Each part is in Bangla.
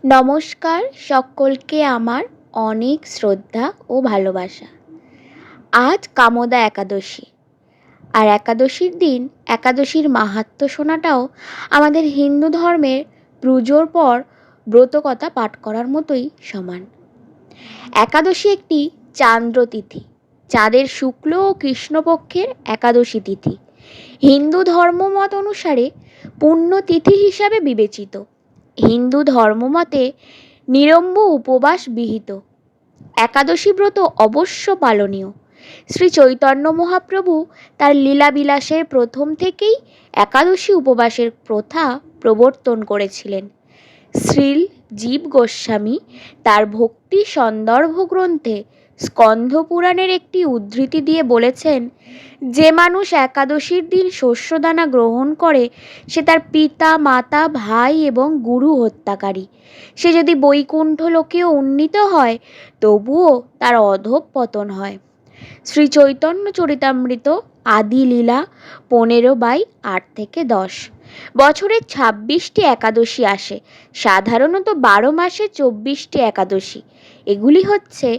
নমস্কার, সকলকে আমার অনেক শ্রদ্ধা ও ভালোবাসা। আজ কামোদা একাদশী। আর একাদশীর দিন একাদশীর মাহাত্ম্য শোনাটাও আমাদের হিন্দু ধর্মের পুজোর পর ব্রতকথা পাঠ করার মতোই সমান। একাদশী একটি চান্দ্র তিথি, চাঁদের শুক্ল ও কৃষ্ণপক্ষের একাদশী তিথি হিন্দু ধর্মমত অনুসারে পুণ্যতিথি হিসাবে বিবেচিত। হিন্দু ধর্মমতে নিরম্ব উপবাস বিহিত একাদশী ব্রত অবশ্য পালনীয়। শ্রী চৈতন্য মহাপ্রভু তার লীলাবিলাসের প্রথম থেকেই একাদশী উপবাসের প্রথা প্রবর্তন করেছিলেন। শ্রীল জীব গোস্বামী তার ভক্তি সন্দর্ভ গ্রন্থে স্কন্ধ পুরাণের একটি উদ্ধৃতি দিয়ে বলেছেন, যে মানুষ একাদশীর দিন শস্যদানা গ্রহণ করে সে তার পিতা, মাতা, ভাই এবং গুরু হত্যাকারী। সে যদি বৈকুণ্ঠ লোকেও উন্নীত হয় তবুও তার অধঃপতন হয়। শ্রী চৈতন্য চরিতামৃত আদি লীলা 15/8-10। বছরে 26টি একাদশী আসে, সাধারণত 12 মাসে 24টি একাদশী। এগুলি হচ্ছে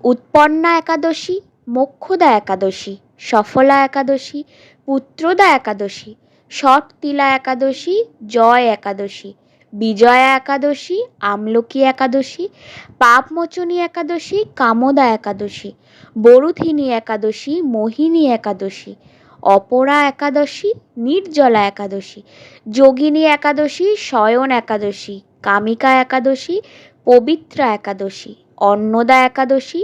উৎপন্না একাদশী, মোক্ষদা একাদশী, সফলা একাদশী, পুত্রদা একাদশী, ষটতিলা একাদশী, জয় একাদশী, বিজয়া একাদশী, আমলকি একাদশী, পাপমোচনী একাদশী, কামোদা একাদশী, বরুথিনী একাদশী, মোহিনী একাদশী, অপরা একাদশী, নির্জলা একাদশী, যোগিনী একাদশী, শয়ন একাদশী, কামিকা একাদশী, পবিত্রা একাদশী, অন্নদা একাদশী,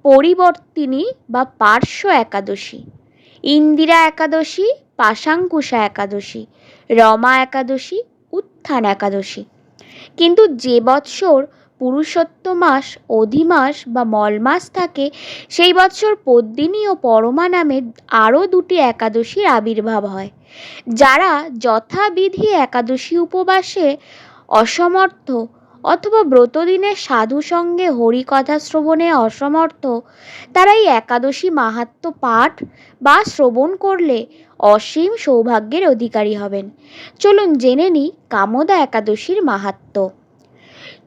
পরিবর্তিনী বা পার্শ্ব একাদশী, ইন্দিরা একাদশী, পাশাঙ্কুশা একাদশী, রমা একাদশী, উত্থান একাদশী। কিন্তু যে বৎসর পুরুষোত্ত মাস, অধিমাস বা মলমাস থাকে সেই বৎসর পদ্মিনী ও পরমা নামে আরও 2টি একাদশীর আবির্ভাব হয়। যারা যথাবিধি একাদশী উপবাসে অসমর্থ অথবা ব্রতদিনে সাধু সঙ্গে হরিকথা শ্রবণে অসমর্থ, তারা এই একাদশী মাহাত্ম্য পাঠ বা শ্রবণ করলে অসীম সৌভাগ্যের অধিকারী হবেন। চলুন জেনে নিই কামোদা একাদশীর মাহাত্ম্য।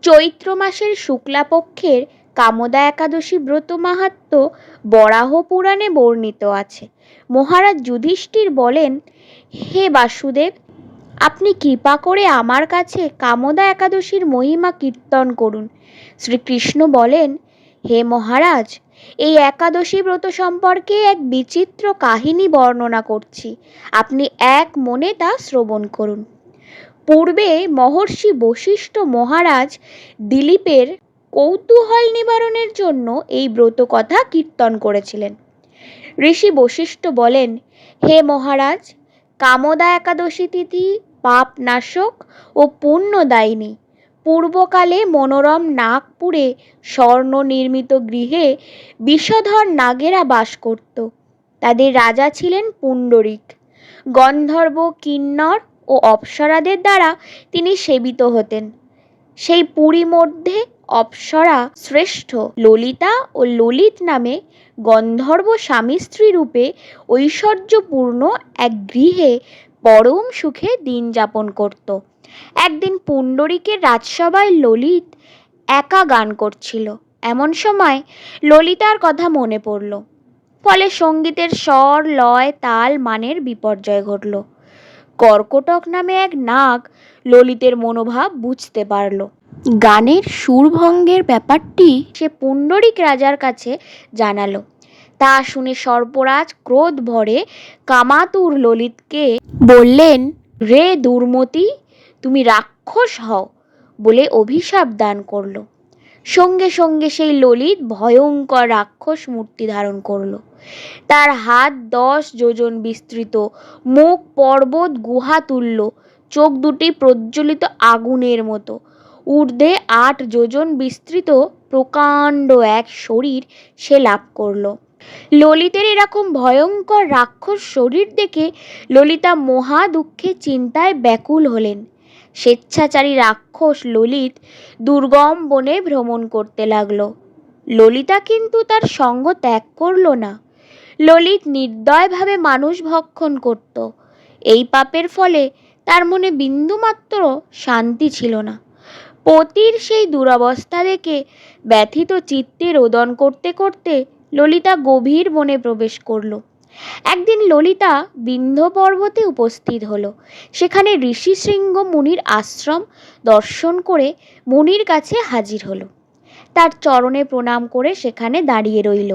চৈত্র মাসের শুক্লাপক্ষের কামোদা একাদশী ব্রত মাহাত্ম্য বরাহ পুরাণে বর্ণিত আছে। মহারাজ যুধিষ্ঠির বলেন, হে বাসুদেব, আপনি কৃপা করে আমার কাছে কামোদা একাদশীর মহিমা কীর্তন করুন। শ্রীকৃষ্ণ বলেন, হে মহারাজ, এই একাদশী ব্রত সম্পর্কে এক বিচিত্র কাহিনী বর্ণনা করছি, আপনি এক মনে তা শ্রবণ করুন। পূর্বে মহর্ষি বশিষ্ঠ মহারাজ দিলীপের কৌতূহল নিবারণের জন্য এই ব্রত কথা কীর্তন করেছিলেন। ঋষি বশিষ্ঠ বলেন, হে মহারাজ, কামোদা একাদশী তিথি পাপনাশক ও পুণ্যদায়িনী। পূর্বকালে মনোরম নাগপুরে স্বর্ণ নির্মিত গৃহে বিষধর নাগেরা বাস করত। তাদের রাজা ছিলেন পুণ্ডরিক। গন্ধর্ব, কিন্নর ও অপ্সরাদের দ্বারা তিনি সেবিত হতেন। সেই পুরী মধ্যে অপ্সরা শ্রেষ্ঠ ললিতা ও ললিত নামে গন্ধর্ব স্বামী স্ত্রী রূপে ঐশ্বর্যপূর্ণ এক গৃহে পরম সুখে দিন যাপন করত। একদিন পুণ্ডরিকের রাজসভায় ললিত একা গান করছিল। এমন সময় ললিতার কথা মনে পড়ল। ফলে সঙ্গীতের স্বর, লয়, তাল, মানের বিপর্যয় ঘটল। কর্কটক নামে এক নাগ ললিতের মনোভাব বুঝতে পারল। গানের সুরভঙ্গের ব্যাপারটি সে পুণ্ডরিক রাজার কাছে জানালো। তা শুনে সর্পরাজ ক্রোধ ভরে কামাতুর ললিতকে বললেন, রে দুর্মতি, তুমি রাক্ষস হও বলে অভিশাপ দান করল। সঙ্গে সঙ্গে সেই ললিত ভয়ঙ্কর রাক্ষস মূর্তি ধারণ করল। তার হাত 10 যোজন বিস্তৃত, মুখ পর্বত গুহা তুল্য, চোখ দুটি প্রজ্বলিত আগুনের মতো, ঊর্ধ্বে 8 যোজন বিস্তৃত প্রকাণ্ড এক শরীর সে লাভ করল। ললিতের এরকম ভয়ঙ্কর রাক্ষস শরীর দেখে ললিতা মহা দুঃখে চিন্তায় ব্যাকুল হলেন। স্বেচ্ছাচারী রাক্ষস ললিত দুর্গম বনে ভ্রমণ করতে লাগলো। ললিতা কিন্তু তার সঙ্গ ত্যাগ করল না। ললিত নির্দয়ভাবে মানুষ ভক্ষণ করত। এই পাপের ফলে তার মনে বিন্দুমাত্র শান্তি ছিল না। পতির সেই দুরবস্থা দেখে ব্যথিত চিত্তে রোদন করতে করতে ললিতা গভীর বনে প্রবেশ করল। একদিন ললিতা বিন্ধ্য পর্বতে উপস্থিত হলো। সেখানে ঋষি শৃঙ্গ মুনির আশ্রম দর্শন করে মুনির কাছে হাজির হলো। তার চরণে প্রণাম করে সেখানে দাঁড়িয়ে রইল।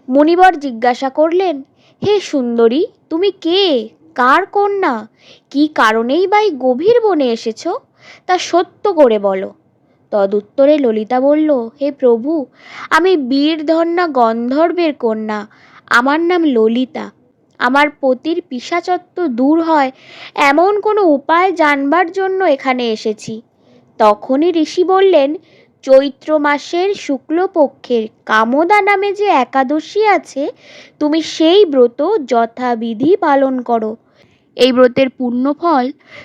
মুনিবর জিজ্ঞাসা করলেন, হে সুন্দরী, তুমি কে, কার কন্যা, কি কারণেই বা এই গভীর বনে এসেছ, তা সত্য করে বলো। তদুত্তরে ললিতা বলল, হে প্রভু, আমি বীরধন্যা গন্ধর্বের কন্যা, আমার নাম ললিতা। আমার পতির পিশাচত্ব দূর হয় এমন কোনো উপায় জানবার জন্য এখানে এসেছি। তখনই ঋষি বললেন, চৈত্র মাসের শুক্লপক্ষের কামদা নামে যে একাদশী আছে, তুমি সেই ব্রত যথাবিধি পালন করো। এই ব্রতের পুণ্যফল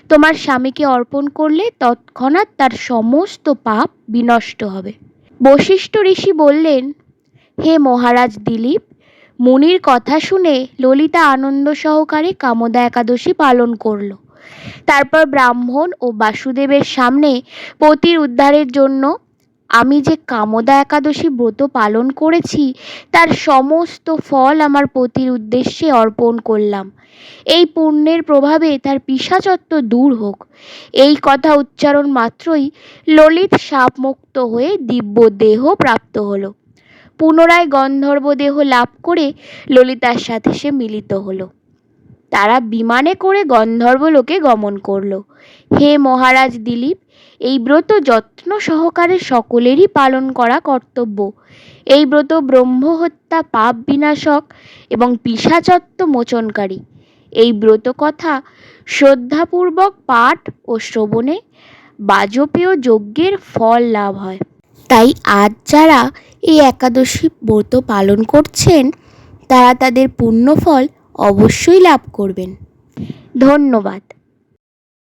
তোমার স্বামীকে অর্পণ করলে তৎক্ষণাৎ তার সমস্ত পাপ বিনষ্ট হবে। বশিষ্ঠ ঋষি বললেন, হে মহারাজ দিলীপ, মুনির কথা শুনে ললিতা আনন্দ সহকারে কামদা একাদশী পালন করল। তারপর ব্রাহ্মণ ও বাসুদেবের সামনে পতির উদ্ধারের জন্য আমি যে কামদা একাদশী ব্রত পালন করেছি তার সমস্ত ফল আমার পতির উদ্দেশ্যে অর্পণ করলাম। এই পুণ্যের প্রভাবে তার পিশাচত্ব দূর হোক। এই কথা উচ্চারণ মাত্রই ললিত শাপমুক্ত হয়ে দিব্য দেহ প্রাপ্ত হলো। পুনরায় গন্ধর্ব দেহ লাভ করে ললিতার সাথে সে মিলিত হলো। তারা বিমানে করে গন্ধর্ব লোকে গমন করল। হে মহারাজ দিলীপ, এই ব্রত যত্ন সহকারে সকলেরই পালন করা কর্তব্য। এই ব্রত ব্রহ্মহত্যা, পাপ বিনাশক এবং পিশাচত্ব মোচনকারী। এই ব্রত কথা শ্রদ্ধাপূর্বক পাঠ ও শ্রবণে বাজপেয় যজ্ঞের ফল লাভ হয়। তাই আজ যারা এই একাদশী ব্রত পালন করছেন তারা তাদের পুণ্যফল অবশ্যই লাভ করবেন। ধন্যবাদ।